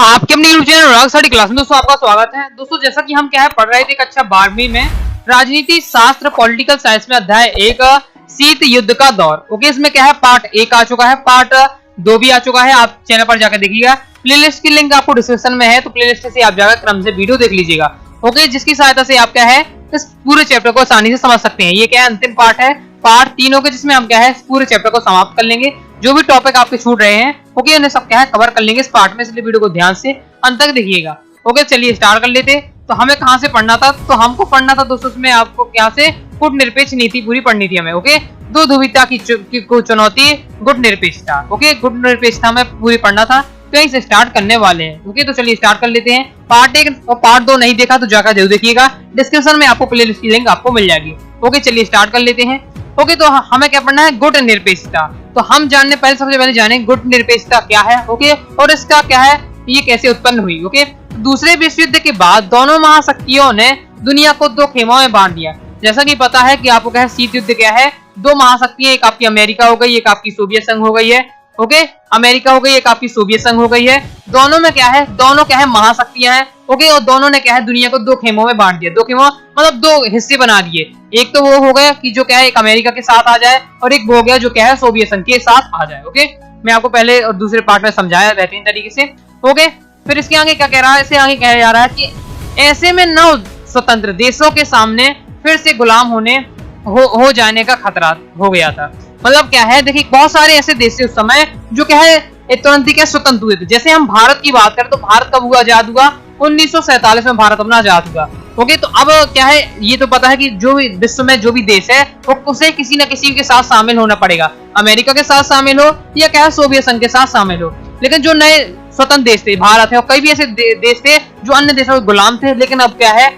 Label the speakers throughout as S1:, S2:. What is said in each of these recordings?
S1: आपके अपने YouTube channel अनुराग study class में दोस्तों आपका स्वागत है। दोस्तों जैसा कि हम क्या है पढ़ रहे थे कक्षा 12वीं में राजनीति शास्त्र पॉलिटिकल साइंस में अध्याय एक शीत युद्ध का दौर। ओके, इसमें क्या है पार्ट 1 आ चुका है, पार्ट 2 भी आ चुका है। आप चैनल पर जाकर देखिएगा, प्लेलिस्ट की लिंक आपको डिस्क्रिप्शन में है, तो प्लेलिस्ट से आप जाकर क्रम से वीडियो देख लीजिएगा। ओके, जिसकी सहायता से आप क्या है इस पूरे चैप्टर को आसानी से समझ सकते हैं। ये क्या है अंतिम पार्ट है, पार्ट 3 होगा, जिसमें हम क्या है पूरे चैप्टर को समाप्त कर लेंगे। जो भी टॉपिक आपके छूट रहे हैं ओके उन्हें सब क्या है कवर कर लेंगे इस पार्ट में, इसलिए वीडियो को ध्यान से अंत तक देखिएगा। ओके चलिए स्टार्ट कर लेते। तो हमें कहां से पढ़ना था, तो हमको पढ़ना था दोस्तों उसमें आपको क्या से गुट निरपेक्ष नीति पूरी पढ़नी थी हमें। ओके, दो ध्रुवीयता की चुनौती गुट निरपेक्षता। ओके, गुट निरपेक्षता में पूरी पढ़ना था, तो यहीं से स्टार्ट करने वाले हैं। ओके, तो चलिए स्टार्ट कर लेते हैं। पार्ट 1 और पार्ट 2 नहीं देखा तो जाकर जरूर देखिएगा, डिस्क्रिप्शन में आपको प्लेलिस्ट की लिंक आपको मिल जाएगी। ओके चलिए स्टार्ट कर लेते हैं। ओके, तो हमें क्या पढ़ना है गुट निरपेक्षता। तो हम जानने पहले सबसे पहले जाने गुट निरपेक्षता क्या है। ओके, और इसका क्या है ये कैसे उत्पन्न हुई। ओके, दूसरे विश्व युद्ध के बाद दोनों महाशक्तियों ने दुनिया को दो खेमों में बांट दिया। जैसा कि पता है कि आपको क्या है शीत युद्ध क्या है, दो महाशक्तियां, एक आपकी अमेरिका हो गई, एक आपकी सोवियत संघ हो गई है। ओके, अमेरिका हो गई, एक आपकी सोवियत संघ हो गई है। दोनों में क्या है, दोनों क्या है महाशक्तियां हैं। ओके, और दोनों ने क्या है दुनिया को दो खेमों में बांट दिया। दो खेमों मतलब दो हिस्से बना दिए। एक तो वो हो गया कि जो क्या है एक अमेरिका के साथ आ जाए, और एक वो हो गया जो क्या है सोवियत संघ के साथ आ जाए। ओके, मैं आपको पहले और दूसरे पार्ट में समझाया बेहतरीन तरीके से। ओके, फिर इसके आगे क्या कह रहा है, इसे आगे कहा जा रहा है कि ऐसे में नव स्वतंत्र देशों के सामने फिर से गुलाम हो जाने का खतरा हो गया था। मतलब क्या है देखिए बहुत सारे ऐसे देश थे उस समय जो क्या है तुरंत ही क्या स्वतंत्र हुए थे। जैसे हम भारत की बात करें तो भारत कब हुआ आजाद हुआ, 1947 में भारत अपना आजाद हुआ। ओके, तो अब क्या है ये तो पता है कि जो भी विश्व में जो भी देश है वो उसे किसी न किसी के साथ शामिल होना पड़ेगा। अमेरिका के साथ शामिल हो या क्या है सोवियत संघ के साथ शामिल हो। लेकिन जो नए स्वतंत्र देश थे भारत है और कई भी ऐसे देश थे जो अन्य देशों के गुलाम थे, लेकिन अब क्या है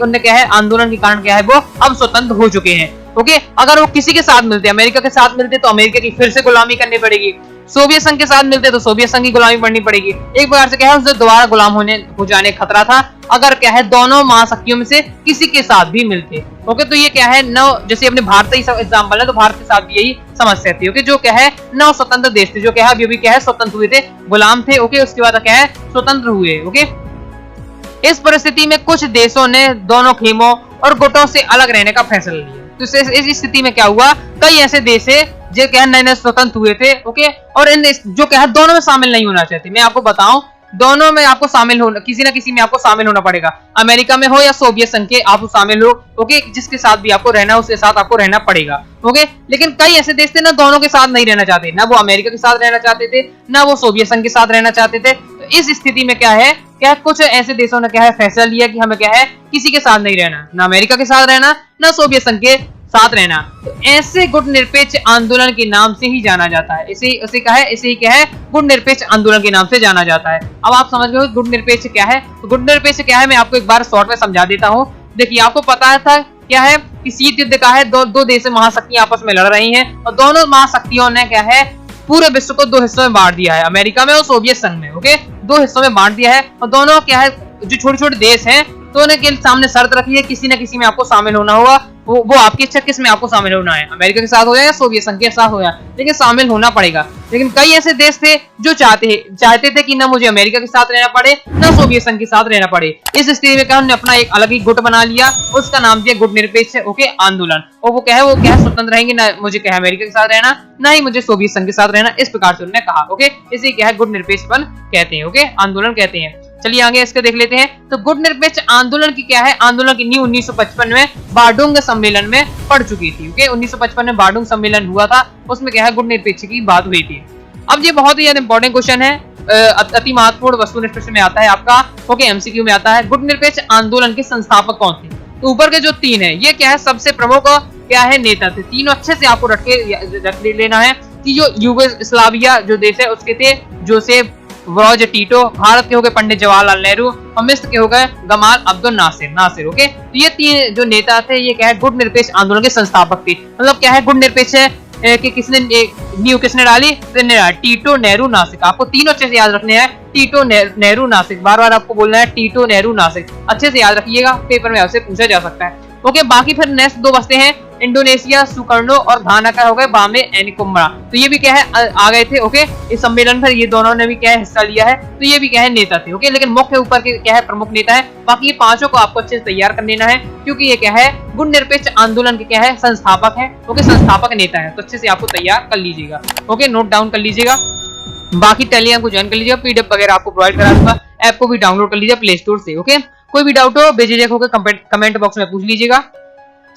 S1: उनने क्या है आंदोलन के कारण क्या है वो अब स्वतंत्र हो चुके हैं। ओके, अगर वो किसी के साथ मिलते, अमेरिका के साथ मिलते तो अमेरिका की फिर से गुलामी करनी पड़ेगी, सोवियत संघ के साथ मिलते तो सोवियत संघ की गुलामी पड़नी पड़ेगी। एक प्रकार से क्या है उनसे दोबारा गुलाम हो जाने का खतरा था अगर क्या है दोनों महाशक्तियों में से किसी के साथ भी मिलते। ओके, तो ये क्या है नव, जैसे अपने भारत ही एग्जाम्पल है तो भारत के साथ भी यही समस्या थी। ओके, जो क्या है नव स्वतंत्र देश थे, जो क्या है अभी क्या है स्वतंत्र हुए थे, गुलाम थे। ओके, उसके बाद क्या है स्वतंत्र हुए। ओके, इस परिस्थिति में कुछ देशों ने दोनों खेमों और गुटों से अलग रहने का फैसला लिया। तो इस स्थिति में क्या हुआ, कई ऐसे देश है जो क्या है नए स्वतंत्र हुए थे। ओके, और इन जो क्या है दोनों में शामिल नहीं होना चाहते। मैं आपको बताऊं दोनों में आपको शामिल होना, किसी ना किसी में आपको शामिल होना पड़ेगा, अमेरिका में हो या सोवियत संघ के आप शामिल हो। ओके, जिसके साथ भी आपको रहना उसके साथ आपको रहना पड़ेगा। ओके, लेकिन कई ऐसे देश थे ना दोनों के साथ नहीं रहना चाहते, ना वो अमेरिका के साथ रहना चाहते थे ना वो सोवियत संघ के साथ रहना चाहते थे। तो इस स्थिति में क्या है कुछ ऐसे देशों ने क्या है फैसला लिया कि हमें क्या है किसी के साथ नहीं रहना, ना अमेरिका के साथ रहना ना सोवियत संघ के साथ रहना। तो ऐसे गुट निरपेक्ष आंदोलन के नाम से ही जाना जाता है। इसे क्या है गुट निरपेक्ष आंदोलन के नाम से जाना जाता है। अब आप समझ गए गुट निरपेक्ष क्या है। तो गुट निरपेक्ष क्या है मैं आपको एक बार शॉर्ट में समझा देता हूँ। देखिए आपको पता था क्या है कि शीत युद्ध का है, दो देश महाशक्तियां आपस में लड़ रही हैं और दोनों महाशक्तियों ने क्या है पूरे विश्व को दो हिस्सों में बांट दिया है, अमेरिका में और सोवियत संघ में। ओके, दो हिस्सों में बांट दिया है और दोनों क्या है जो छोटे छोटे देश हैं तो उन्हें के सामने शर्त रखी है किसी न किसी में आपको शामिल होना होगा। वो आपकी इच्छा किस में आपको शामिल होना है, अमेरिका के साथ हो या सोवियत संघ के साथ हो या, लेकिन शामिल होना पड़ेगा। लेकिन कई ऐसे देश थे जो चाहते थे कि ना मुझे अमेरिका के साथ रहना पड़े ना सोवियत संघ के साथ रहना पड़े। इस स्थिति में क्या उन्होंने अपना एक अलग ही गुट बना लिया, उसका नाम दिया गुट निरपेक्ष ओके आंदोलन। और वो क्या है स्वतंत्र रहेंगे, ना मुझे क्या है अमेरिका के साथ रहना ना ही मुझे सोवियत संघ के साथ रहना, इस प्रकार से उन्होंने कहा। ओके, इसे क्या है गुट निरपेक्षपन कहते हैं। ओके, आंदोलन कहते हैं। चलिए आगे इसके देख लेते हैं। तो गुट निरपेक्ष आंदोलन की क्या है, आंदोलन की नींव 1955 में बार्डुंग सम्मेलन में पड़ चुकी थी। ओके, 1955 में बार्डुंग सम्मेलन हुआ था, उसमें क्या है गुट निरपेक्ष की बात हुई थी। अब ये बहुत ही ज्यादा इंपॉर्टेंट क्वेश्चन है, अति महत्वपूर्ण वस्तुनिष्ठ प्रश्न में आता है आपका। ओके, एमसीक्यू में आता है गुट निरपेक्ष आंदोलन के संस्थापक कौन थे। तो ऊपर के जो तीन है ये क्या है सबसे प्रमुख क्या है नेता थे। तीनों अच्छे से आपको रख लेना है कि जो यूगोस्लाविया जो देश है उसके थे जोसेफ ब्रोज टीटो, भारत के हो गए पंडित जवाहरलाल नेहरू और मिस्र के हो गए गमाल अब्दुल नासिर। ओके, तो ये तीन जो नेता थे ये क्या है गुट निरपेक्ष आंदोलन के संस्थापक थे। मतलब क्या है गुट निरपेक्ष है कि किसने नींव किसने डाली, टीटो नेहरू नासिक। आपको तीनों अच्छे से याद रखने हैं, टीटो नेहरू नासिक, बार बार आपको बोलना है टीटो नेहरू नासिक, अच्छे से याद रखिएगा, पेपर में आपसे पूछा जा सकता है। ओके, बाकी फिर नेक्स्ट दो बचते हैं इंडोनेशिया सुकर्णो और घाना का हो गए बामे एनिकुम्बरा। तो ये भी क्या है आ गए थे। ओके, इस सम्मेलन पर ये दोनों ने भी क्या है हिस्सा लिया है। तो ये भी क्या है नेता थे। ओके, लेकिन मुख्य ऊपर के क्या है प्रमुख नेता है। बाकी ये पांचों को आपको अच्छे से तैयार कर लेना है, क्योंकि ये क्या है गुण निरपेक्ष आंदोलन के क्या है संस्थापक है। ओके, संस्थापक नेता है, तो अच्छे से आपको तैयार कर लीजिएगा। ओके, नोट डाउन कर लीजिएगा। बाकी टेलीग्राम को ज्वाइन कर लीजिएगा, पीडीएफ वगैरह आपको प्रोवाइड करा दूंगा। ऐप को भी डाउनलोड कर लीजिए प्ले स्टोर से। ओके, कोई भी डाउट हो बेझिझक होकर कमेंट बॉक्स में पूछ लीजिएगा।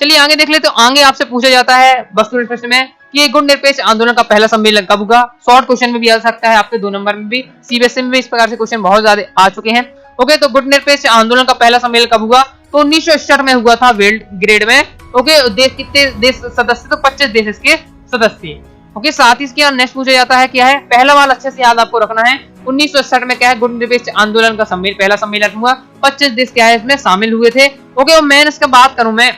S1: चलिए आगे देख ले। तो आगे आपसे पूछा जाता है वस्तु प्रश्न में कि ये गुण निरपेक्ष आंदोलन का पहला सम्मेलन कब हुआ। शॉर्ट क्वेश्चन में भी आ सकता है, आपके 2 नंबर में भी, सीबीएसई में भी इस प्रकार से क्वेश्चन बहुत ज्यादा आ चुके हैं। ओके, तो गुण निरपेक्ष आंदोलन का पहला सम्मेलन कब हुआ? तो 1961 में हुआ था वर्ल्ड ग्रेड में। ओके, देश कितने देश सदस्य? तो 25 देश इसके सदस्य। ओके, साथ ही इसके नेक्स्ट पूछा जाता है क्या है, पहला वाला अच्छे से याद आपको रखना है। 1961 में क्या है गुण निरपेक्ष आंदोलन का पहला सम्मेलन हुआ। 25 देश क्या है इसमें शामिल हुए थे। ओके, और मैं इसका बात करूं मैं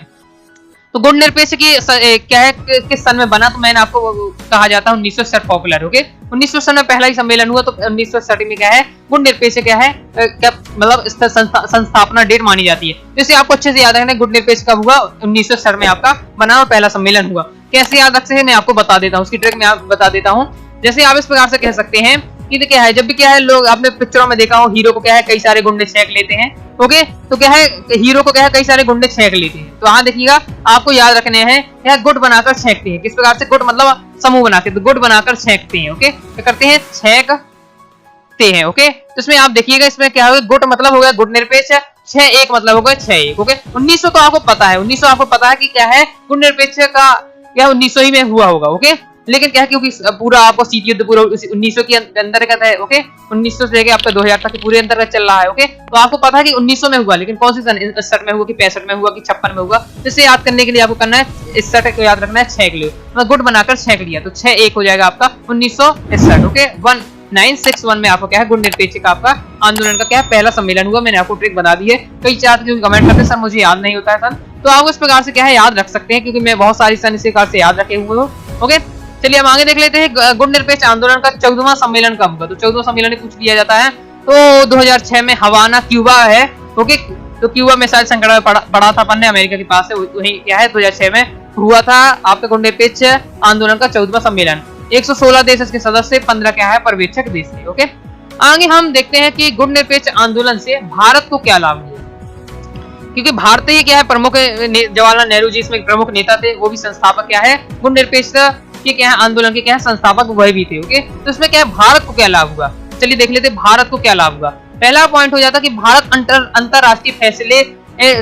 S1: तो गुण निरपेक्ष की क्या है किस सन में बना, तो मैंने आपको कहा जाता है 1960 पॉपुलर। ओके, 1960 में पहला ही सम्मेलन हुआ। तो 1960 में क्या है गुण निरपेक्ष क्या है क्या मतलब संस्थापना डेट मानी जाती है। तो इसे आपको अच्छे से याद रखना है। गुण निरपेक्ष कब हुआ? 1960 में आपका बना और पहला सम्मेलन हुआ। कैसे याद रख सकते हैं मैं आपको बता देता हूँ, उसकी ट्रिक मैं आपको बता देता हूँ। जैसे आप इस प्रकार से कह सकते हैं कि क्या है, जब भी क्या है लोग आपने पिक्चरों में देखा हो हीरो को क्या है कई सारे गुंडे छेक लेते हैं। ओके, तो क्या है हीरो को क्या है कई सारे गुंडे छेक लेते हैं। तो हाँ देखिएगा, आपको याद रखने हैं यह गुट बनाकर छेकते हैं। किस प्रकार से? गुट मतलब समूह बनाते हैं, तो गुट बनाकर छेकते हैं। ओके, क्या करते हैं? छेकते हैं। ओके, तो इसमें आप देखिएगा इसमें क्या होगा, गुट मतलब हो गया गुट निरपेक्ष, 6-1 मतलब होगा 6-1। ओके, 1900 तो आपको पता है, 1900 आपको पता है कि क्या है गुट निरपेक्ष का क्या 1900 ही में हुआ होगा। ओके, लेकिन क्या है क्योंकि पूरा आपको शीत युद्ध पूरा 1900 के अंतर्गत है। ओके, 1900 से लेके आपका 2000 तक पूरे अंतर्गत चल रहा है। ओके, तो आपको पता है कि 1900 में हुआ, लेकिन कौन सी सन 60 में हुआ कि 65 में हुआ कि 56 में हुआ। इसे याद करने के लिए आपको करना है 61 को याद रखना है, छेक लियो, मतलब गुट बनाकर छेक लिया, तो 6-1 हो जाएगा आपका 1961। ओके, 1961 में आपको क्या है गुण निरपेक्ष का आपका आंदोलन का क्या है पहला सम्मेलन हुआ। मैंने आपको ट्रिक बता दी है। कई चाहते क्योंकि कमेंट करते सर मुझे याद नहीं होता है सन, तो आप इस प्रकार से क्या है याद रख सकते हैं, क्योंकि मैं बहुत सारी सन इस प्रकार से याद रखे हुए हूँ। ओके, चलिए हम आगे देख लेते हैं गुण निरपेक्ष आंदोलन का 14वां सम्मेलन कब हुआ। तो 14वां सम्मेलन पूछ लिया जाता है। तो 2006 में हवाना क्यूबा है। ओके, तो क्यूबा में शायद संकट में पड़ा था अपन ने, अमेरिका के पास है, वही क्या है 2006 में हुआ था आपका गुण निरपेक्ष आंदोलन का 14वां सम्मेलन। 116 देश इसके सदस्य, 15 क्या है पर्यवेक्षक देश थे। ओके, आगे हम देखते हैं कि गुण निरपेक्ष आंदोलन से भारत को क्या लाभ हुआ, क्योंकि भारतीय क्या है प्रमुख जवाहरलाल नेहरू जी इसमें प्रमुख नेता थे, वो भी संस्थापक क्या है गुण निरपेक्ष के क्या है आंदोलन के क्या है संस्थापक वह भी थे। ओके, तो इसमें क्या है भारत को क्या लाभ हुआ, चलिए देख लेते हैं भारत को क्या लाभ हुआ। पहला पॉइंट हो जाता कि भारत अंतरराष्ट्रीय फैसले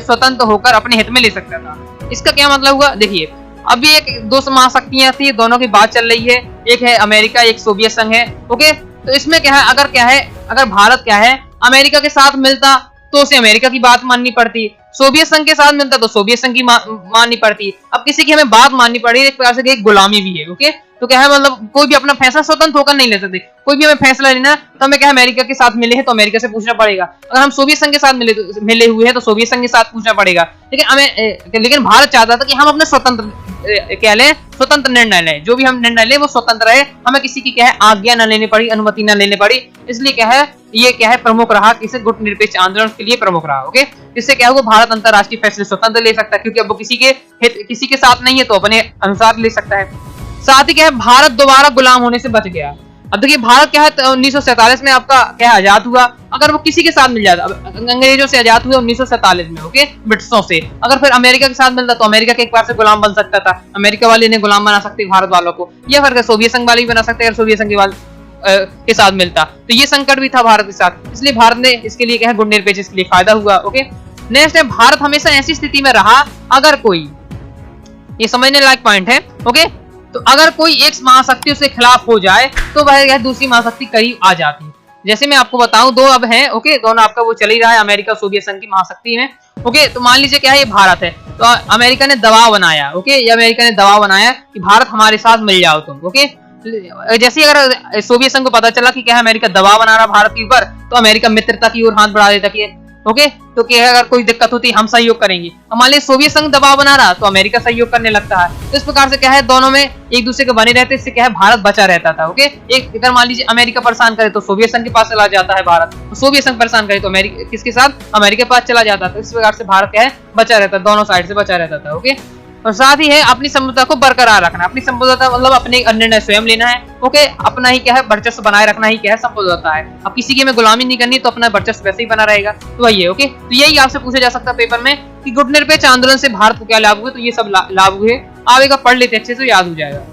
S1: स्वतंत्र होकर अपने हित में ले सकता था। इसका क्या मतलब हुआ, देखिए अभी एक 2 महाशक्तियां थी, दोनों की बात चल रही है, एक है अमेरिका, एक सोवियत संघ है। ओके, तो इसमें क्या है अगर भारत क्या है अमेरिका के साथ मिलता तो उसे अमेरिका की बात माननी पड़ती, सोवियत संघ के साथ मिलता तो सोवियत संघ की माननी पड़ती। अब किसी की हमें बात माननी पड़ी, एक प्रकार से एक गुलामी भी है। ओके, तो क्या है मतलब कोई भी अपना फैसला स्वतंत्र होकर नहीं ले सकते। कोई भी हमें फैसला लेना है तो हमें क्या है अमेरिका के साथ मिले हैं तो अमेरिका से पूछना पड़ेगा, अगर हम सोवियत संघ के साथ मिले हुए हैं तो सोवियत संघ के साथ पूछना पड़ेगा। लेकिन भारत चाहता था कि हम अपने स्वतंत्र क्या लें, स्वतंत्र निर्णय लें, जो भी हम निर्णय लें वो स्वतंत्र रहे, हमें किसी की क्या है आज्ञा न लेनी पड़ी, अनुमति न लेनी पड़ी। इसलिए क्या है ये क्या है प्रमुख रहा, किसी गुट निरपेक्ष आंदोलन के लिए प्रमुख रहा। ओके, इससे क्या होगा भारत अंतरराष्ट्रीय फैसले स्वतंत्र ले सकता है, क्योंकि अब वो किसी के साथ नहीं है तो अपने अनुसार ले सकता है। साथ ही क्या है भारत दोबारा गुलाम होने से बच गया। अब देखिए भारत क्या है 1947 में आपका क्या आजाद हुआ, अगर वो किसी के साथ मिल जाता, अंग्रेजों से आजाद हुआ 1947 में। ओके, ब्रिटिशों से, अगर फिर अमेरिका के साथ मिलता तो अमेरिका के एक बार से गुलाम बन सकता था, अमेरिका वाले ने गुलाम बना सकते भारत वालों को, या फिर सोवियत संघ वाले भी बना सकते अगर सोवियत संघ के साथ मिलता। तो ये संकट भी था भारत के साथ, इसलिए भारत ने इसके लिए क्या है गुट निरपेक्ष इसके लिए फायदा हुआ। ओके, नेक्स्ट है भारत हमेशा ऐसी स्थिति में रहा अगर कोई, ये समझने लायक पॉइंट है। ओके, तो अगर कोई एक महाशक्ति उसके खिलाफ हो जाए तो वह दूसरी महाशक्ति करीब आ जाती है। जैसे मैं आपको बताऊं 2 अब हैं। ओके, दोनों आपका वो चल ही रहा है अमेरिका सोवियत संघ की महाशक्ति में। ओके, तो मान लीजिए क्या है ये भारत है, तो अमेरिका ने दबाव बनाया। ओके, ये अमेरिका ने दबाव बनाया कि भारत हमारे साथ मिल जाओ तुम। ओके, जैसे अगर सोवियत संघ को पता चला कि क्या है अमेरिका दबाव बना रहा भारत के ऊपर, तो अमेरिका मित्रता की ओर हाथ बढ़ा देता कि ओके, तो क्या अगर कोई दिक्कत होती हम सहयोग करेंगे। मान लीजिए सोवियत संघ दबाव बना रहा तो अमेरिका सहयोग करने लगता है। तो इस प्रकार से क्या है दोनों में एक दूसरे के बने रहते, इससे क्या है भारत बचा रहता था। ओके, एक अगर मान लीजिए अमेरिका परेशान करे तो सोवियत संघ के पास चला जाता है भारत, तो सोवियत संघ परेशान करे तो अमेरिका किसके साथ अमेरिका के पास चला जाता था। इस प्रकार से भारत क्या है बचा रहता, दोनों साइड से बचा रहता था। ओके, और साथ ही है अपनी संप्रभुता को बरकरार रखना। अपनी संप्रभुता मतलब अपने निर्णय स्वयं लेना है, ओके, अपना ही क्या है वर्चस्व बनाए रखना ही क्या है संप्रभुता है। अब किसी की में गुलामी नहीं करनी तो अपना वर्चस्व वैसे ही बना रहेगा, तो वही है। ओके, तो यही आपसे पूछा जा सकता है पेपर में कि गुटनिरपेक्ष आंदोलन से भारत को क्या लाभ हुए, तो ये सब लाभ हुए। आगे पढ़ लेते अच्छे से, याद हो जाएगा।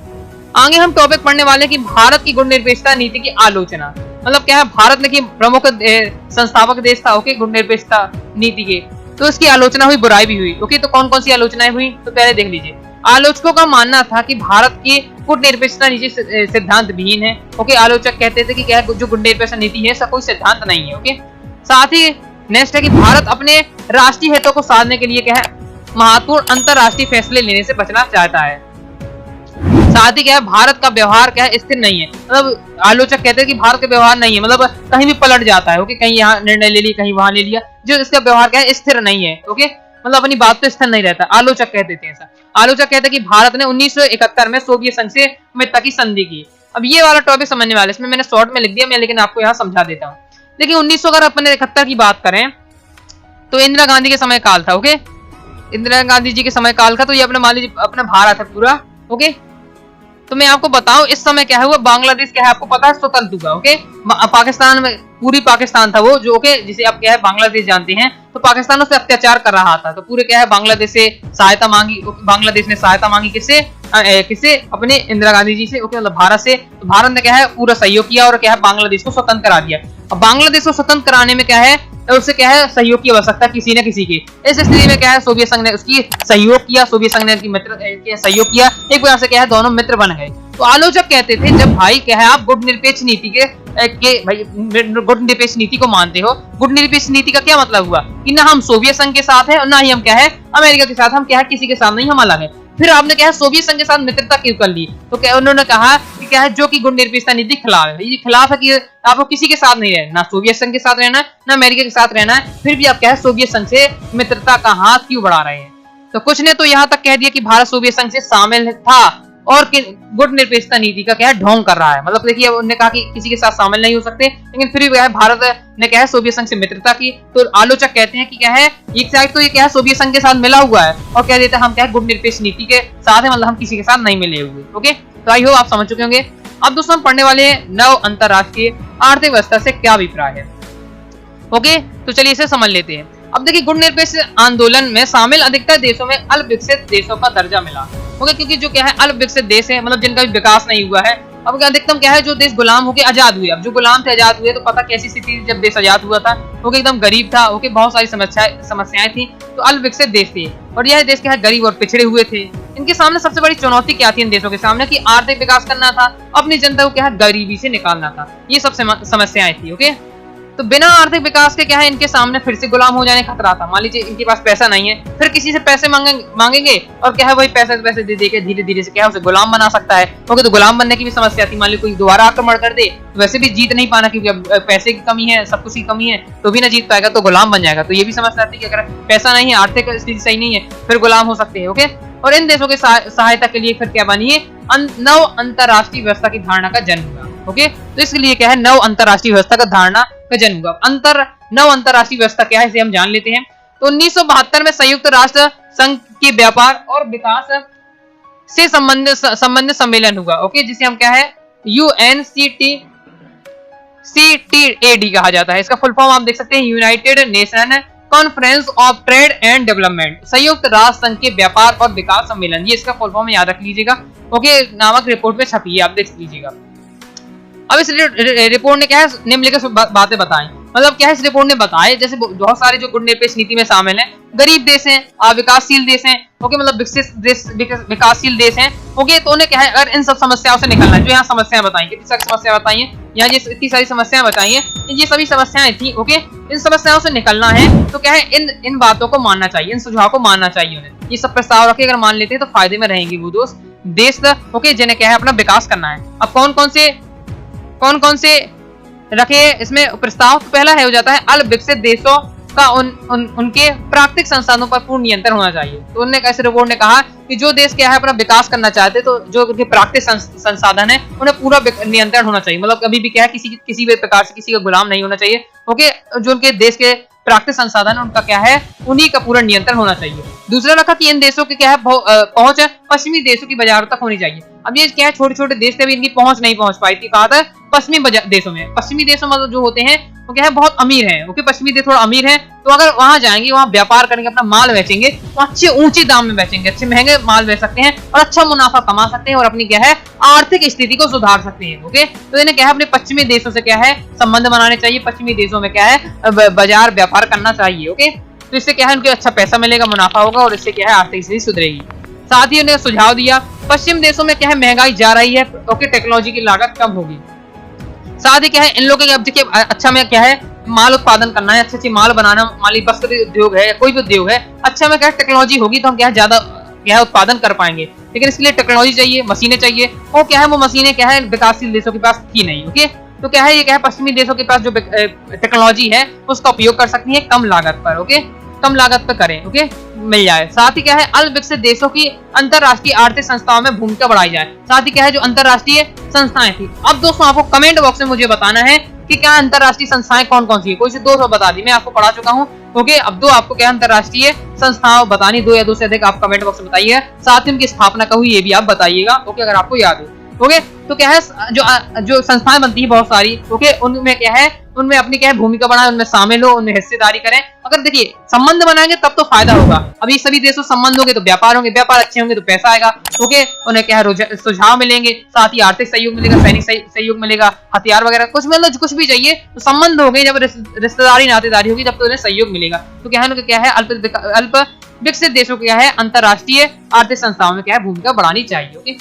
S1: आगे हम टॉपिक पढ़ने वाले हैं कि भारत की गुटनिरपेक्षता नीति की आलोचना। मतलब क्या है, भारत ने की प्रमुख संस्थापक देश था, ओके, गुटनिरपेक्षता नीति के, तो इसकी आलोचना हुई, बुराई भी हुई। ओके, तो कौन कौन सी आलोचनाएं हुई, तो पहले देख लीजिए। आलोचकों का मानना था कि भारत की गुटनिरपेक्षता नीति सिद्धांत विहीन है। ओके, आलोचक कहते थे कि क्या जो गुटनिरपेक्षता नीति है इसका कोई सिद्धांत नहीं है। ओके, साथ ही नेक्स्ट है कि भारत अपने राष्ट्रीय हितों को साधने के लिए क्या है महत्वपूर्ण अंतरराष्ट्रीय फैसले लेने से बचना चाहता है। साथ ही क्या है भारत का व्यवहार क्या है स्थिर नहीं है। मतलब आलोचक कहते हैं कि भारत का व्यवहार नहीं है, मतलब कहीं भी पलट जाता है। ओके, कहीं यहाँ निर्णय ले लिया, कहीं वहां ले लिया, जो इसका व्यवहार क्या है स्थिर नहीं है। ओके, मतलब अपनी बात पे स्थिर नहीं रहता, आलोचक कहते थे ऐसा। आलोचक कहते हैं कि भारत ने 1971 में सोवियत संघ से मित्रता की संधि की। अब ये वाला टॉपिक समझने वाले, इसमें मैंने शॉर्ट में लिख दिया मैं, लेकिन आपको यहाँ समझा देता हूँ। देखिए 1971 की बात करें तो इंदिरा गांधी के समय काल था। ओके, इंदिरा गांधी जी के समय काल का, तो ये अपने मान लीजिए अपना भारत है पूरा। ओके, तो मैं आपको बताऊं इस समय क्या है हुआ, बांग्लादेश क्या है आपको पता है स्वतंत्र हुआ। ओके, पाकिस्तान में पूरी पाकिस्तान था वो जो, ओके, जिसे आप क्या है बांग्लादेश जानते हैं, तो पाकिस्तान से अत्याचार कर रहा था, तो पूरे क्या है बांग्लादेश से सहायता मांगी। बांग्लादेश ने सहायता मांगी किससे, किससे, अपने इंदिरा गांधी जी से। ओके, मतलब भारत से। तो भारत ने क्या है पूरा सहयोग किया और क्या है बांग्लादेश को स्वतंत्र करा दिया। अब बांग्लादेश को स्वतंत्र कराने में क्या है उससे क्या है सहयोग की आवश्यकता किसी न किसी की। इस स्थिति में क्या है सोवियत संघ ने उसकी सहयोग किया, सोवियत संघ ने मित्र सहयोग किया, एक प्रकार से क्या है दोनों मित्र बन गए। तो आलोचक कहते थे जब भाई क्या है आप गुटनिरपेक्ष नीति के भाई गुटनिरपेक्ष नीति को मानते हो, गुटनिरपेक्ष नीति का क्या मतलब हुआ कि ना हम सोवियत संघ के साथ है और ना ही हम क्या है अमेरिका के साथ, हम क्या है किसी के साथ नहीं, हम अलग है। फिर आपने क्या है सोवियत संघ के साथ मित्रता क्यों कर ली, तो क्या उन्होंने कहा कि क्या है जो कि गुटनिरपेक्षता नीति खिलाफ है, ये खिलाफ है कि आपको किसी के साथ नहीं रहना, ना सोवियत संघ के साथ रहना ना अमेरिका के साथ रहना है, फिर भी आप क्या है सोवियत संघ से मित्रता का हाथ क्यों बढ़ा रहे हैं। तो कुछ ने तो यहाँ तक कह दिया कि भारत सोवियत संघ से शामिल था और गुटनिरपेक्षता नीति का क्या है ढोंग कर रहा है। मतलब देखिए उन्होंने कहा कि किसी के साथ शामिल नहीं हो सकते, लेकिन फिर भी भारत ने क्या है सोवियत संघ से मित्रता की। तो आलोचक कहते हैं कि क्या है एक साइड तो ये क्या है सोवियत संघ के साथ मिला हुआ है और कह देते हैं हम क्या है गुटनिरपेक्ष नीति के साथ है, मतलब हम किसी के साथ नहीं मिले हुए। ओके, तो आई होप आप समझ चुके होंगे। अब दोस्तों हम पढ़ने वाले हैं नव अंतरराष्ट्रीय आर्थिक व्यवस्था से क्या अभिप्राय है। ओके, तो चलिए इसे समझ लेते हैं। अब देखिए गुटनिरपेक्ष आंदोलन में शामिल अधिकतर देशों में अल्प विकसित देशों का दर्जा मिला। ओके, क्योंकि जो क्या है अल्प विकसित देश है, मतलब जिनका भी विकास नहीं हुआ है। अब अधिकतम क्या है जो देश गुलाम होकर आजाद हुए, अब जो गुलाम थे आजाद हुए तो पता कैसी स्थिति जब देश आजाद हुआ था, वो एकदम गरीब था। ओके, बहुत सारी समस्याएं थी, तो अल्प विकसित देश थे और यह देश क्या है गरीब और पिछड़े हुए थे। इनके सामने सबसे बड़ी चुनौती क्या थी इन देशों के सामने कि आर्थिक विकास करना था, अपनी जनता को क्या है गरीबी से निकालना था, ये सब समस्याएं थी। ओके, तो बिना आर्थिक विकास के क्या है इनके सामने फिर से गुलाम हो जाने का खतरा था। मान लीजिए इनके पास पैसा नहीं है, फिर किसी से पैसे मांगेंगे और क्या है वही पैसे दे के धीरे धीरे से क्या है उसे गुलाम बना सकता है। ओके, तो गुलाम बनने की भी समस्या थी। मान लीजिए कोई दोबारा आक्रमण कर दे तो वैसे भी जीत नहीं पाना, क्योंकि पैसे की कमी है, सब कुछ की कमी है, तो भी ना जीत पाएगा, तो गुलाम बन जाएगा। तो ये भी समस्या थी कि अगर पैसा नहीं है, आर्थिक स्थिति सही नहीं है, फिर गुलाम हो सकते हैं। ओके, और इन देशों की सहायता के लिए फिर क्या बनी है नव अंतरराष्ट्रीय व्यवस्था की धारणा का जन्म हुआ। ओके, तो इसलिए क्या है नव अंतरराष्ट्रीय व्यवस्था का धारणा का जन्म हुआ। नव अंतरराष्ट्रीय व्यवस्था क्या है इसे हम जान लेते हैं। तो 1972 में संयुक्त राष्ट्र संघ के व्यापार और विकास से संबंधित सम्मेलन हुआ। ओके, जिसे हम क्या है UNCTAD कहा जाता है। इसका फुल फॉर्म आप देख सकते हैं United nation conference of trade and development, संयुक्त राष्ट्र संघ के व्यापार और विकास सम्मेलन, ये इसका फुल फॉर्म याद रख लीजिएगा। ओके, नामक रिपोर्ट में छपी है, आप देख लीजिएगा। अब इस रिपोर्ट ने क्या है निम्नलिखित बातें बताई। मतलब क्या है इस रिपोर्ट ने बताया जैसे बहुत सारे जो गुटनिरपेक्ष नीति में शामिल हैं, गरीब देश हैं, अविकासशील देश हैं। ओके, मतलब विकासशील देश हैं। ओके, तो उन्हें क्या है अगर इन सब समस्याओं से निकलना है, जो यहाँ समस्याएं बताई, कितनी सारी समस्या बताई है यहाँ, ये इतनी सारी समस्याएं बताई है, ये सभी समस्याएं थी। ओके, इन समस्याओं से निकलना है तो क्या है इन बातों को मानना चाहिए, इन सुझाव को मानना चाहिए उन्हें। ये सब प्रस्ताव रखे अगर मान लेते हैं तो फायदे में रहेंगे वो दोस्त देश। ओके, जिन्हें क्या है अपना विकास करना है। अब कौन कौन से रखे इसमें प्रस्ताव, तो पहला है हो जाता है अल्प विकसित देशों का उनके प्राकृतिक संसाधनों पर पूर्ण नियंत्रण होना चाहिए। तो उन्होंने कैसे रिपोर्ट ने कहा कि जो देश क्या है अपना विकास करना चाहते तो जो उनके प्राकृतिक संसाधन है उन्हें पूरा नियंत्रण होना चाहिए, मतलब कभी भी क्या है किसी भी प्रकार से किसी का गुलाम नहीं होना चाहिए। ओके, जो उनके देश के प्राकृतिक संसाधन उनका क्या है उन्हीं का पूरा नियंत्रण होना चाहिए। दूसरा रखा कि इन देशों के क्या है पहुंच है पश्चिमी देशों की बाजारों तक होनी चाहिए। अब ये क्या है छोटे छोटे देश थे, इनकी पहुंच नहीं पहुंच पाई थी, कहा था पश्चिमी देशों में। पश्चिमी देशों में जो होते हैं वो क्या है बहुत अमीर है। ओके, पश्चिमी देश थोड़ा अमीर है, तो अगर वहां जाएंगे वहां व्यापार करेंगे अपना माल बेचेंगे तो अच्छे ऊंचे दाम में बेचेंगे, अच्छे महंगे माल बेच सकते हैं और अच्छा मुनाफा कमा सकते हैं और अपनी क्या है आर्थिक स्थिति को सुधार सकते हैं। ओके, तो इन्हें क्या है अपने पश्चिमी देशों से क्या है संबंध बनाने चाहिए, पश्चिमी देशों में क्या है बाजार व्यापार करना चाहिए। ओके, तो इससे क्या है उनको अच्छा पैसा मिलेगा, मुनाफा होगा और इससे क्या है आर्थिक स्थिति सुधरेगी। साथ ही उन्हें सुझाव दिया पश्चिम देशों में क्या है महंगाई जा रही है, ओके, टेक्नोलॉजी की लागत कम होगी। साथ ही क्या है इन लोगों के अब देखिए अच्छा में क्या है माल उत्पादन करना है, अच्छे माल बनाना, माली वस्त्र उद्योग है, कोई भी उद्योग है, अच्छा में क्या टेक्नोलॉजी होगी तो हम क्या है ज्यादा क्या है उत्पादन कर पाएंगे। लेकिन इसके लिए टेक्नोलॉजी चाहिए, मशीनें चाहिए, और क्या है वो मशीनें क्या है विकासशील देशों के पास थी नहीं। ओके, तो क्या है ये क्या है पश्चिमी देशों के पास जो टेक्नोलॉजी है उसका उपयोग कर सकती है कम लागत पर। ओके, कम लागत पर करें, ओके, मिल जाए। साथ ही क्या है अल्प विकसित देशों की अंतरराष्ट्रीय आर्थिक संस्थाओं में भूमिका बढ़ाई जाए। साथ ही क्या है जो अंतरराष्ट्रीय संस्थाएं थी, अब दोस्तों आपको कमेंट बॉक्स में मुझे बताना है कि क्या अंतरराष्ट्रीय संस्थाएं कौन कौन सी है। कोई से दो बता दी, मैं आपको पढ़ा चुका हूँ। ओके, अब दो आपको क्या अंतरराष्ट्रीय संस्थाओं बतानी, दो या दो से अधिक आप कमेंट बॉक्स में बताइए। साथ ही उनकी स्थापना कब हुई ये भी आप बताइएगा। ओके, अगर आपको याद हो। ओके, तो क्या है जो संस्थाएं बनती है बहुत सारी, ओके, उनमें क्या है उनमें अपनी क्या है भूमिका बनाए, उनमें शामिल हो, उनमें हिस्सेदारी करें। अगर देखिए संबंध बनाएंगे तब तो फायदा होगा। अभी सभी देशों संबंध होंगे तो व्यापार होंगे, व्यापार अच्छे होंगे तो पैसा आएगा। ओके, उन्हें क्या है सुझाव मिलेंगे, साथ ही आर्थिक सहयोग मिलेगा, सैनिक सहयोग मिलेगा, हथियार वगैरह कुछ मतलब कुछ भी चाहिए तो संबंध हो गए, जब रिश्तेदारी नातेदारी होगी तब तो उन्हें सहयोग मिलेगा। तो क्या है क्या है अल्प विकसित देशों को क्या है अंतरराष्ट्रीय आर्थिक संस्थाओं में क्या है भूमिका बढ़ानी चाहिए। ओके,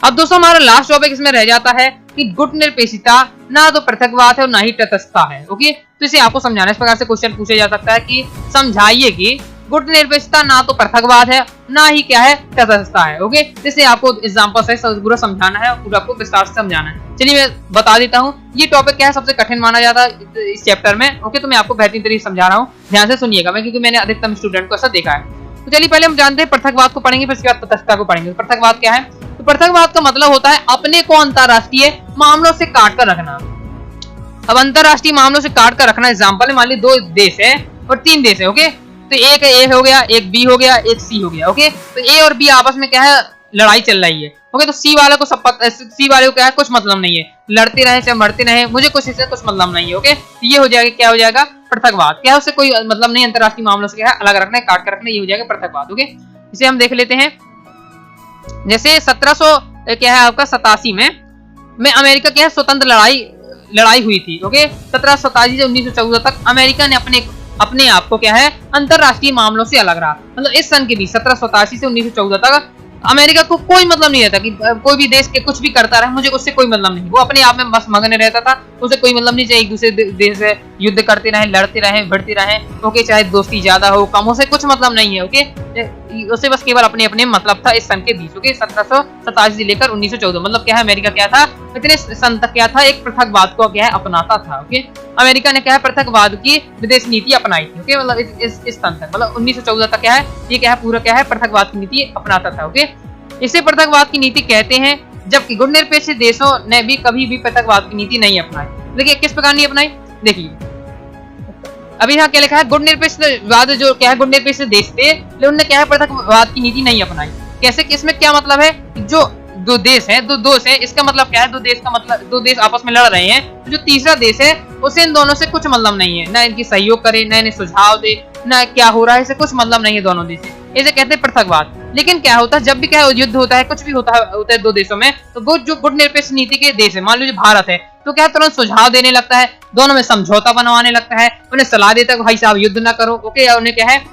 S1: अब दोस्तों हमारा लास्ट टॉपिक इसमें रह जाता है कि गुटनिरपेक्षता ना तो पृथकवाद है और ना ही तटस्थता है। ओके, तो इसे आपको समझाना इस प्रकार से क्वेश्चन पूछा जा सकता है कि समझाइए कि गुटनिरपेक्षता ना तो पृथकवाद है ना ही क्या है तटस्थता है। ओके, इसे आपको एग्जांपल से पूरा समझाना है और पूरा आपको विस्तार से समझाना है। चलिए मैं बता देता हूँ ये टॉपिक क्या है सबसे कठिन माना जाता है इस चैप्टर में। ओके, तो मैं आपको बेहतरीन तरीके से समझा रहा हूँ, ध्यान से सुनिएगा मैं, क्योंकि मैंने अधिकतम स्टूडेंट को ऐसा देखा है। तो चलिए पहले हम जानते हैं पृथकवाद को पढ़ेंगे, फिर उसके बाद तटस्थता को पढ़ेंगे। पृथकवाद क्या है? तो पृथकवाद का मतलब होता है अपने को अंतरराष्ट्रीय मामलों से काट कर रखना। अब अंतरराष्ट्रीय मामलों से काट कर रखना एग्जांपल है, मान ली दो देश है और तीन देश है। ओके, तो एक ए हो गया, एक बी हो गया, एक सी हो गया। ओके, तो ए और बी आपस में क्या है लड़ाई चल रही है। ओके, तो सी वाले को सी वाले को क्या है कुछ मतलब नहीं है, लड़ते रहे चाहे मरते रहे, मुझे कुछ इससे कुछ मतलब नहीं है। ओके, तो ये हो जाएगा क्या हो जाएगा पृथकवाद। क्या है उससे कोई मतलब नहीं, अंतरराष्ट्रीय मामलों से क्या है अलग रखना है, काट कर रखना, ये हो जाएगा पृथकवाद। ओके, इसे हम देख लेते हैं। जैसे 1700 क्या है आपका 87 में अमेरिका क्या है स्वतंत्र लड़ाई हुई थी। ओके, 1787 से 1914 तक अमेरिका ने अपने आप को क्या है अंतरराष्ट्रीय मामलों से अलग रहा। मतलब इस सन के बीच 1787 से 1914 तक अमेरिका को कोई मतलब नहीं रहता कि कोई भी देश के कुछ भी करता रहे, मुझे उससे कोई मतलब नहीं। वो अपने आप में बस मगन रहता था, उसे कोई मतलब नहीं चाहिए एक दूसरे देश से युद्ध करते रहे, लड़ते रहे, भिड़ते रहे। ओके, चाहे दोस्ती ज्यादा हो कम हो, उसे कुछ मतलब नहीं है। ओके, उसे बस केवल अपने अपने मतलब था इस सन के बीच। ओके, 1787 से लेकर 1914 मतलब क्या है अमेरिका क्या था इतने सन तक क्या था एक पृथकवाद को क्या है अपनाता था। ओके, अमेरिका ने क्या है पृथकवाद की विदेश नीति अपनाई थी। ओके, मतलब इस सन तक मतलब 1914 तक क्या है ये क्या है पूरा क्या है पृथकवाद की नीति अपनाता था। ओके, इसे पृथकवाद की नीति कहते हैं, जबकि गुटनिरपेक्ष देशों ने भी कभी भी पृथकवाद की नीति नहीं अपनाई। देखिए किस प्रकार नहीं अपनाई, देखिए अभी यहाँ क्या लिखा है गुटनिरपेक्षवाद जो क्या है गुटनिरपेक्ष देश थे लेकिन उन्होंने क्या है पृथकवाद की नीति नहीं अपनाई। कैसे, किसमें क्या मतलब है, जो दो देश है दो दोष है, इसका मतलब क्या है दो देश का मतलब दो देश आपस में लड़ रहे हैं, तो जो तीसरा देश है उसे इन दोनों से कुछ मतलब नहीं है, ना इनकी सहयोग करे, ना इन्हें सुझाव दे, ना क्या हो रहा है, इसे कुछ मतलब नहीं है दोनों देश से, इसे कहते हैं पृथकवाद। लेकिन क्या होता है जब भी क्या है युद्ध होता है कुछ भी होता है दो देशों में, तो वो जो गुटनिरपेक्ष नीति के देश है मान लीजिए भारत है, तो क्या तुरंत सुझाव देने लगता है, दोनों में समझौता बनवाने लगता है, उन्हें सलाह देता है भाई साहब युद्ध ना करो। ओके, या उन्हें क्या है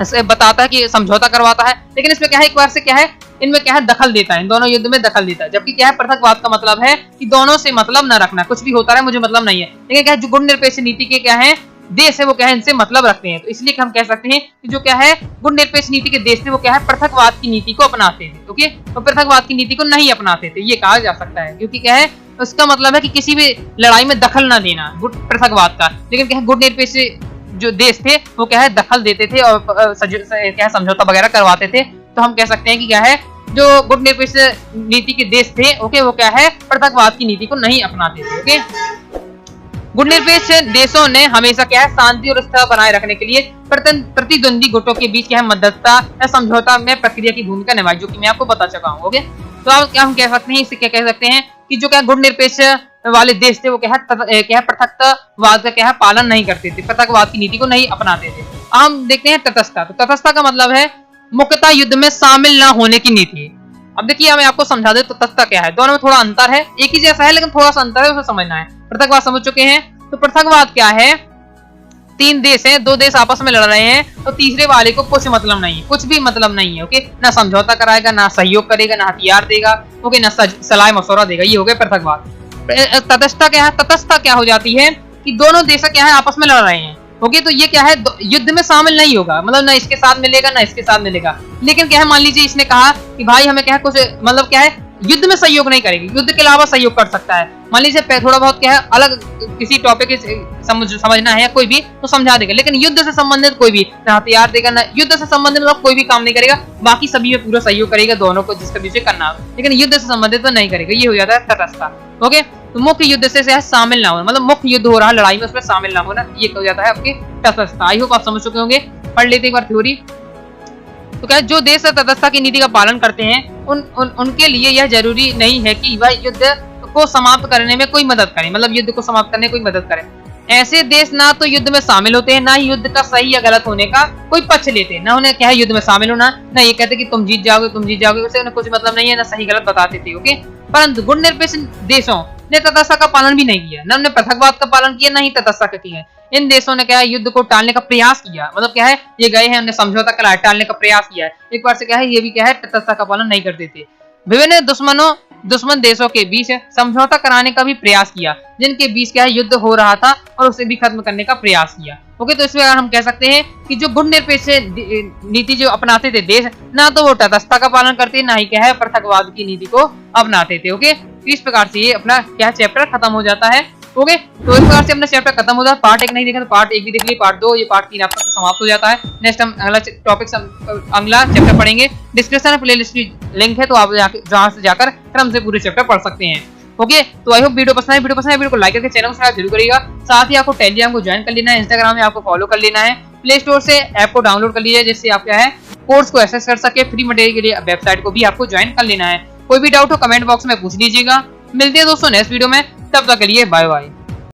S1: बताता है कि समझौता करवाता है। लेकिन इसमें क्या है एक बार से क्या है इनमें क्या है दखल देता है, इन दोनों युद्ध में दखल देता है। जबकि क्या है पृथकवाद का मतलब है कि दोनों से मतलब न रखना, कुछ भी होता रहे मुझे मतलब नहीं है। लेकिन क्या है जो गुटनिरपेक्ष नीति के क्या है देश है वो क्या है इनसे मतलब रखते हैं, तो इसलिए हम कह सकते हैं कि जो क्या है गुटनिरपेक्ष नीति के देश थे वो क्या है पृथकवाद की नीति को अपनाते थे। ओके, तो पृथकवाद की नीति को नहीं अपनाते थे ये कहा जा सकता है, क्योंकि क्या है उसका मतलब है कि किसी भी लड़ाई में दखल ना देना पृथकवाद का। लेकिन क्या है गुटनिरपेक्ष जो देश थे वो क्या है दखल देते थे और क्या है समझौता वगैरह करवाते थे, तो हम कह सकते हैं कि क्या है, जो गुट निरपेक्ष नीति के देश थे ओके, वो क्या है, पृथकवाद की नीति को नहीं अपनाते थे। ओके, गुट निरपेक्ष देशों ने हमेशा क्या है, शांति और स्थिरता बनाए रखने के लिए प्रतिद्वंदी गुटों के बीच क्या है, मध्यस्थता या समझौता में प्रक्रिया की भूमिका निभाई, जो कि मैं आपको बता चुका हूँ। ओके, तो अब क्या हम कह सकते हैं, इससे क्या कह सकते हैं कि जो क्या गुट निरपेक्ष वाले देश थे वो क्या है पृथकवाद का क्या है, पालन नहीं करते थे, पृथकवाद की नीति को नहीं अपनाते थे। हम देखते हैं तटस्थता। तो तटस्थता का मतलब है मुख्यतः युद्ध में शामिल न होने की नीति। अब देखिए, मैं आपको समझा दे तो तटस्थता क्या है, दोनों में थोड़ा अंतर है, एक ही जैसा है लेकिन थोड़ा सा अंतर है, उसे समझना है। पृथकवाद समझ चुके हैं, तो पृथकवाद क्या है, 3 देश हैं, 2 देश आपस में लड़ रहे हैं, तो तीसरे वाले को कुछ मतलब नहीं है, कुछ भी मतलब नहीं है। ओके, ना समझौता कराएगा, ना सहयोग करेगा, ना हथियार देगा, ओके, ना सलाह मशवरा देगा, ये हो गया पृथकवाद। तटस्थता क्या है, तटस्थता क्या हो जाती है कि दोनों देश क्या है, आपस में लड़ रहे हैं। ओके, तो ये क्या है, युद्ध में शामिल नहीं होगा, मतलब ना इसके साथ मिलेगा ना इसके साथ मिलेगा, लेकिन क्या है, मान लीजिए इसने कहा कि भाई हमें क्या है, कुछ मतलब क्या है, युद्ध में सहयोग नहीं करेगी, युद्ध के अलावा सहयोग कर सकता है। मान लीजिए थोड़ा बहुत क्या है, अलग किसी टॉपिक समझना है या कोई भी, तो समझा देगा, लेकिन युद्ध से संबंधित कोई भी ना हथियार देगा, ना युद्ध से संबंधित मतलब कोई भी काम नहीं करेगा, बाकी सभी में पूरा सहयोग करेगा दोनों को जिसका विषय करना हो, लेकिन युद्ध से संबंधित तो नहीं करेगा। ये हो जाता है तटस्थता। ओके, तो मुख्य युद्ध से शामिल ना होना, मतलब मुख्य युद्ध हो रहा है लड़ाई में, उसमें शामिल ना होना, ये हो जाता है आपकी तटस्थता। आई होप आप समझ चुके होंगे। पढ़ लेते एक बार थ्योरी। तो क्या जो देश तटस्थता की नीति का पालन करते हैं उनके लिए यह जरूरी नहीं है कि वह युद्ध को समाप्त करने में कोई मदद करे, मतलब युद्ध को समाप्त करने में कोई मदद करे। ऐसे देश ना तो युद्ध में शामिल होते हैं, ना ही युद्ध का सही या गलत होने का कोई पक्ष लेते हैं, ना उन्हें क्या है युद्ध में शामिल होना, ना ये कहते कि तुम जीत जाओगे, उससे उन्हें कुछ मतलब नहीं है, ना सही गलत बताते थे। ओके, परंतु गुट निरपेक्ष देशों ने तटस्थता का पालन भी नहीं किया, ना उन्होंने पृथकवाद का पालन किया, ना ही तटस्थता का किया। इन देशों ने क्या है, युद्ध को टालने का प्रयास किया, मतलब क्या है, ये गए हैं, उन्हें समझौता कराया, टालने का प्रयास किया है। एक बार से क्या है, ये भी क्या है, तटस्थता का पालन नहीं करते थे। विभिन्न दुश्मन देशों के बीच समझौता कराने का भी प्रयास किया, जिनके बीच क्या है, युद्ध हो रहा था, और उसे भी खत्म करने का प्रयास किया। ओके, तो इसमें हम कह सकते हैं कि जो गुट निरपेक्ष नीति जो अपनाते थे देश, ना तो वो तटस्थता का पालन करते, ना ही क्या है, पृथकवाद की नीति को अपनाते थे। ओके, इस प्रकार से ये अपना क्या चैप्टर खत्म हो जाता है। ओके, तो इस प्रकार से अपना चैप्टर खत्म हो जाता है। पार्ट 1 नहीं देखा तो पार्ट 1 भी देख लीजिए, पार्ट 2, ये पार्ट 3 आपका समाप्त हो जाता है। नेक्स्ट हम अगला टॉपिक अगला चैप्टर पढ़ेंगे। डिस्क्रिप्शन में प्लेलिस्ट की लिंक है, तो आप जहां से जाकर क्रम से पूरे चैप्टर पढ़ सकते हैं। ओके, तो आई होप वीडियो पसंद है, वीडियो को लाइक करके चैनल को सब्सक्राइब जरूर करिएगा। साथ ही आपको टेलीग्राम को ज्वाइन कर लेना है, इंस्टाग्राम में आपको फॉलो कर लेना है, प्ले स्टोर से ऐप को डाउनलोड कर लीजिए, जिससे आप क्या है, कोर्स को एक्सेस कर सके। फ्री मटेरियल के लिए वेबसाइट को भी आपको ज्वाइन कर लेना है। कोई भी डाउट हो कमेंट बॉक्स में पूछ लीजिएगा। मिलते हैं दोस्तों नेक्स्ट वीडियो में, तब तक के लिए बाय बाय।